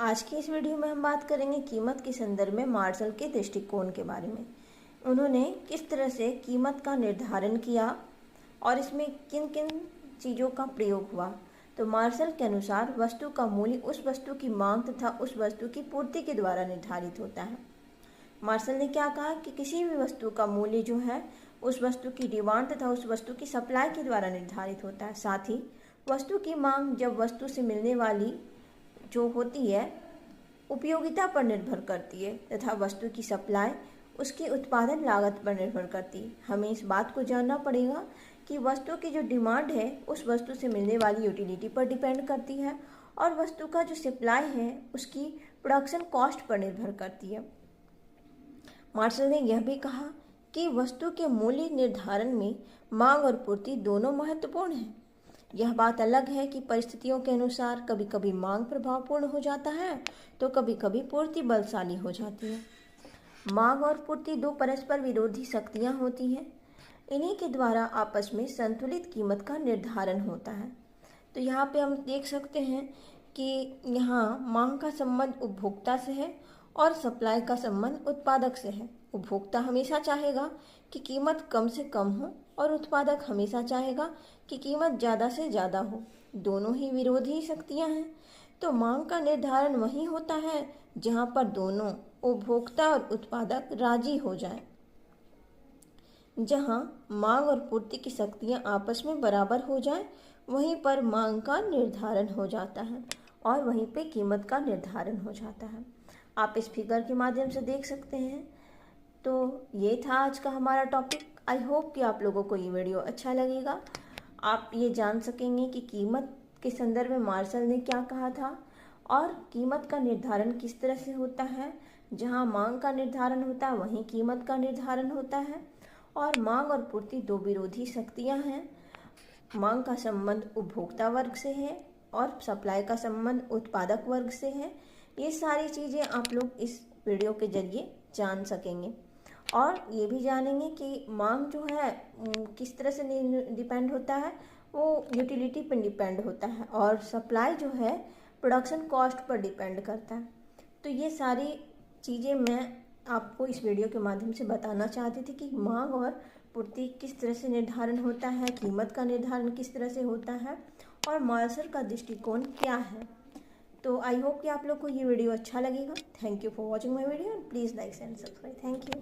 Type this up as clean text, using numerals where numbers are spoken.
आज की इस वीडियो में हम बात करेंगे कीमत के संदर्भ में मार्शल के दृष्टिकोण के बारे में। उन्होंने किस तरह से कीमत का निर्धारण किया और इसमें किन किन चीज़ों का प्रयोग हुआ। तो मार्शल के अनुसार वस्तु का मूल्य उस वस्तु की मांग तथा उस वस्तु की पूर्ति के द्वारा निर्धारित होता है। मार्शल ने क्या कहा कि किसी भी वस्तु का मूल्य जो है उस वस्तु की डिमांड तथा उस वस्तु की सप्लाई के द्वारा निर्धारित होता है। साथ ही वस्तु की मांग जब वस्तु से मिलने वाली जो होती है उपयोगिता पर निर्भर करती है तथा वस्तु की सप्लाई उसकी उत्पादन लागत पर निर्भर करती है। हमें इस बात को जानना पड़ेगा कि वस्तु की जो डिमांड है उस वस्तु से मिलने वाली यूटिलिटी पर डिपेंड करती है और वस्तु का जो सप्लाई है उसकी प्रोडक्शन कॉस्ट पर निर्भर करती है। मार्शल ने यह भी कहा कि वस्तु के मूल्य निर्धारण में मांग और पूर्ति दोनों महत्वपूर्ण हैं। यह बात अलग है कि परिस्थितियों के अनुसार कभी कभी मांग प्रभावपूर्ण हो जाता है तो कभी कभी पूर्ति बलशाली हो जाती है। मांग और पूर्ति दो परस्पर विरोधी शक्तियां होती हैं। इन्हीं के द्वारा आपस में संतुलित कीमत का निर्धारण होता है। तो यहाँ पे हम देख सकते हैं कि यहाँ मांग का संबंध उपभोक्ता से है और सप्लाई का संबंध उत्पादक से है। उपभोक्ता हमेशा चाहेगा कि कीमत कम से कम हो और उत्पादक हमेशा चाहेगा कि कीमत ज़्यादा से ज़्यादा हो। दोनों ही विरोधी शक्तियाँ हैं। तो मांग का निर्धारण वहीं होता है जहाँ पर दोनों उपभोक्ता और उत्पादक राजी हो जाएं। जहाँ मांग और पूर्ति की शक्तियाँ आपस में बराबर हो जाएं, वहीं पर मांग का निर्धारण हो जाता है और वहीं पे कीमत का निर्धारण हो जाता है। आप इस फिगर के माध्यम से देख सकते हैं। तो ये था आज का हमारा टॉपिक। आई होप कि आप लोगों को ये वीडियो अच्छा लगेगा। आप ये जान सकेंगे कि कीमत के संदर्भ में मार्शल ने क्या कहा था और कीमत का निर्धारण किस तरह से होता है। जहाँ मांग का निर्धारण होता है वहीं कीमत का निर्धारण होता है और मांग और पूर्ति दो विरोधी शक्तियाँ हैं। मांग का संबंध उपभोक्ता वर्ग से है और सप्लाई का संबंध उत्पादक वर्ग से है। ये सारी चीज़ें आप लोग इस वीडियो के जरिए जान सकेंगे और ये भी जानेंगे कि मांग जो है किस तरह से डिपेंड होता है, वो यूटिलिटी पर डिपेंड होता है और सप्लाई जो है प्रोडक्शन कॉस्ट पर डिपेंड करता है। तो ये सारी चीज़ें मैं आपको इस वीडियो के माध्यम से बताना चाहती थी कि मांग और पूर्ति किस तरह से निर्धारण होता है, कीमत का निर्धारण किस तरह से होता है और मार्शल का दृष्टिकोण क्या है। तो आई होप कि आप लोग को ये वीडियो अच्छा लगेगा। Thank you for watching my video. Please like and subscribe. Thank you.